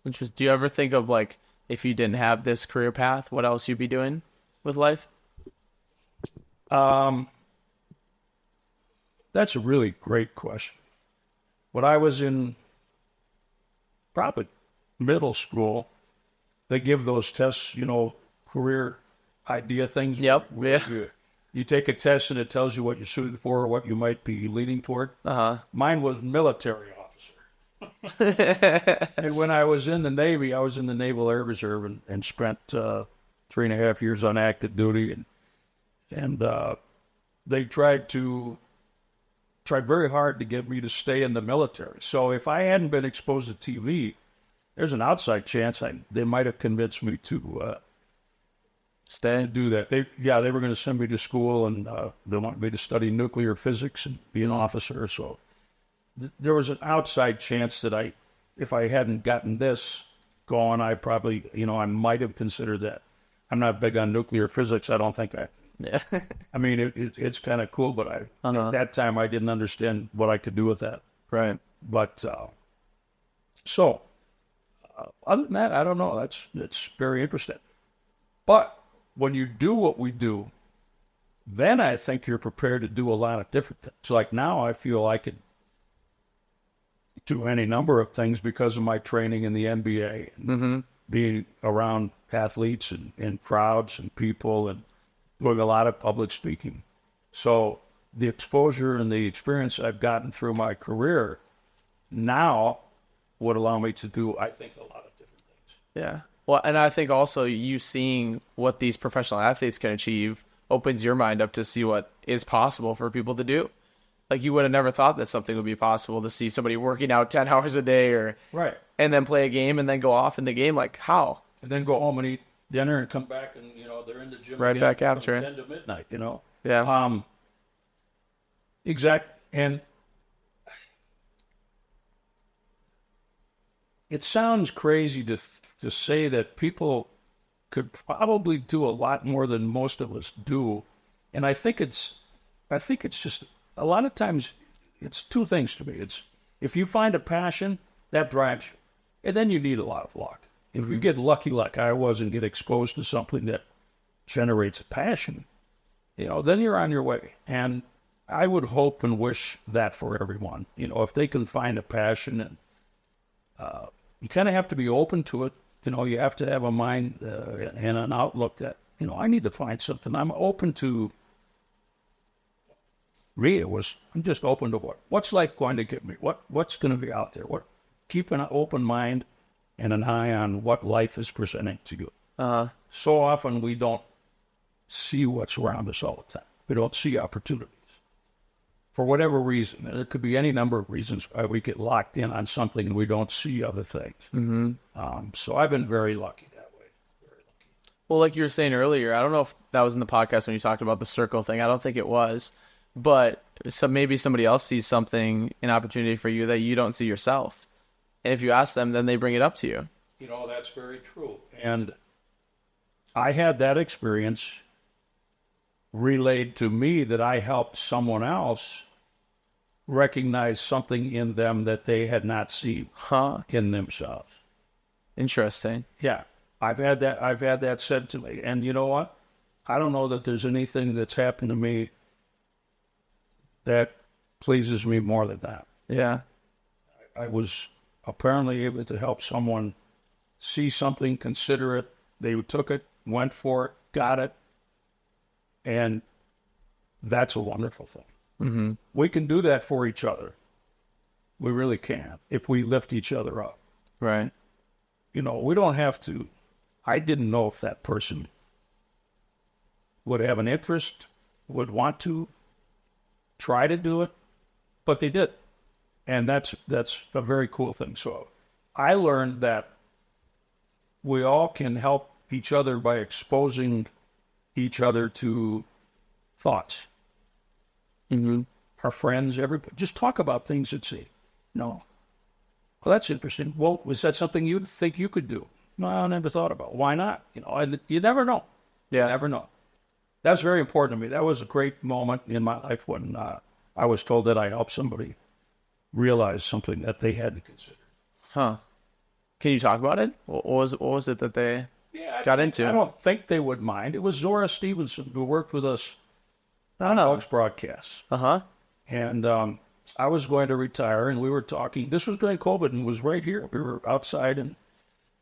Interesting. Do you ever think of like if you didn't have this career path, what else you'd be doing with life? Um, that's a really great question. When I was in probably middle school, they give those tests, career idea things. Yep. Where Yeah. you take a test and it tells you what you're suited for or what you might be leaning toward. Uh Mine was military officer. huh. And when I was in the Navy, I was in the Naval Air Reserve and spent 3.5 years on active duty. And they tried very hard to get me to stay in the military. So if I hadn't been exposed to TV, there's an outside chance they might have convinced me to Stay. do that. They were going to send me to school, and they wanted me to study nuclear physics and be an officer. So there was an outside chance that if I hadn't gotten this going, I probably, I might have considered that. I'm not big on nuclear physics. I don't think Yeah. I mean, it's kind of cool, but at that time I didn't understand what I could do with that. Right. But other than that, I don't know. That's very interesting. But when you do what we do, then I think you're prepared to do a lot of different things. Like now, I feel I could do any number of things because of my training in the NBA and being around athletes and crowds and people and doing a lot of public speaking. So the exposure and the experience I've gotten through my career now would allow me to do, I think, a lot of different things. Yeah. Well, and I think also you seeing what these professional athletes can achieve opens your mind up to see what is possible for people to do. Like you would have never thought that something would be possible to see somebody working out 10 hours a day Right. and then play a game and then go off in the game. Like how? And then go home and eat dinner and come back and, they're in the gym Right again back from after it. 10 to midnight, Yeah. Exactly. And it sounds crazy to say that people could probably do a lot more than most of us do. And I think it's just a lot of times it's two things to me. It's if you find a passion, that drives you. And then you need a lot of luck. If you get lucky like I was and get exposed to something that generates a passion, then you're on your way. And I would hope and wish that for everyone. If they can find a passion, and you kind of have to be open to it. You have to have a mind and an outlook that, I need to find something. I'm open to, I'm just open to what's life going to give me? What's going to be out there? Keep an open mind and an eye on what life is presenting to you. So often we don't see what's around us all the time. We don't see opportunities. For whatever reason, and it could be any number of reasons why we get locked in on something and we don't see other things. So I've been very lucky that way. Very lucky. Well, like you were saying earlier, I don't know if that was in the podcast when you talked about the circle thing. I don't think it was, but maybe somebody else sees something, an opportunity for you that you don't see yourself. And if you ask them, then they bring it up to you. That's very true. And I had that experience relayed to me that I helped someone else recognize something in them that they had not seen in themselves. Interesting. Yeah. I've had that said to me. And you know what? I don't know that there's anything that's happened to me that pleases me more than that. Yeah. I was apparently able to help someone see something, consider it. They took it, went for it, got it. And that's a wonderful thing. We can do that for each other. We really can, if we lift each other up. Right. We don't have to. I didn't know if that person would have an interest, would want to try to do it, but they did. And that's a very cool thing. So I learned that we all can help each other by exposing each other to thoughts. Our friends, everybody. Just talk about things that see. No. Well, that's interesting. Well, was that something you think you could do? No, I never thought about it. Why not? You never know. Yeah. You never know. That's very important to me. That was a great moment in my life when I was told that I helped somebody realize something that they hadn't considered. Huh. Can you talk about it? What was it that they got into? I don't think they would mind. It was Zora Stephenson who worked with us I don't know. Bucks broadcasts. Uh-huh. And I was going to retire, and we were talking. This was during COVID, and it was right here. We were outside and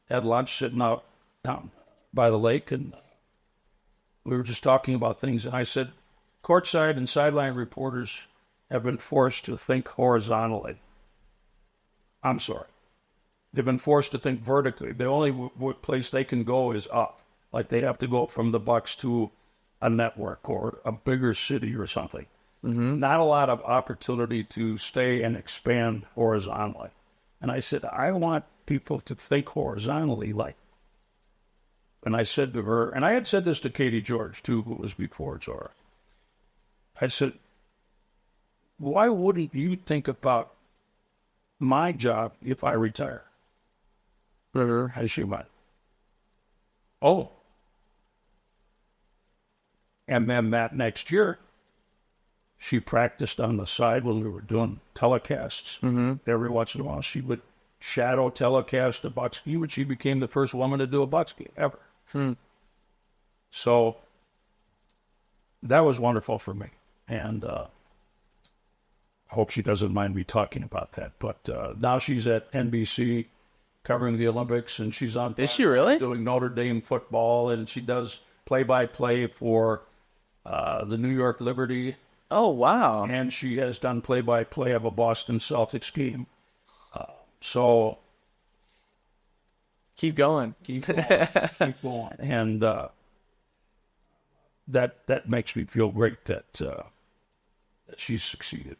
had lunch sitting out down by the lake, and we were just talking about things. And I said, courtside and sideline reporters have been forced to think horizontally. I'm sorry. They've been forced to think vertically. The only place they can go is up. Like they have to go from the Bucks to a network or a bigger city or something. Mm-hmm. Not a lot of opportunity to stay and expand horizontally. And I said, I want people to think horizontally. And I said to her, and I had said this to Katie George too, who was before Zora. I said, why wouldn't you think about my job if I retire? And she went, oh. And then that next year, she practiced on the side when we were doing telecasts. Mm-hmm. Every once in a while, she would shadow telecast a Bucks game, and she became the first woman to do a Bucks game ever. So that was wonderful for me. And I hope she doesn't mind me talking about that. But now she's at NBC covering the Olympics, and she's on. Is she really? Doing Notre Dame football, and she does play-by-play for the New York Liberty. Oh, wow. And she has done play-by-play of a Boston Celtics game. So keep going. Keep going. And that makes me feel great that she's succeeded.